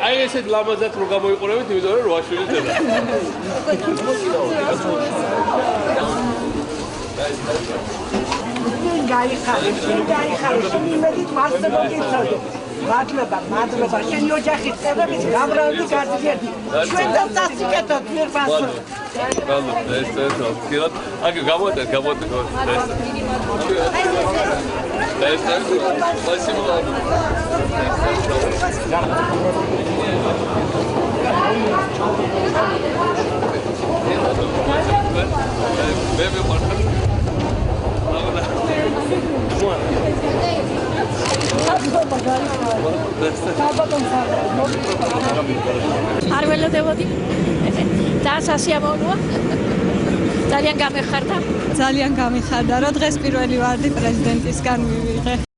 აი ესეთ ლამაზად რო გამოიყურებით, იმიტომ რომ რვაშვილი დედა. მადლობა. შენი ოჯახის წევრების გამრავლების გაზრდილი. ჩვენთან წასიკეთოთ მიერბასო. აგ გამოდეთ. არ ველოდებოდი. დასასიამოვნოა. ძალიან გამეხარდა, რომ დღეს პირველი ვარდი პრეზიდენტისგან მივიღე.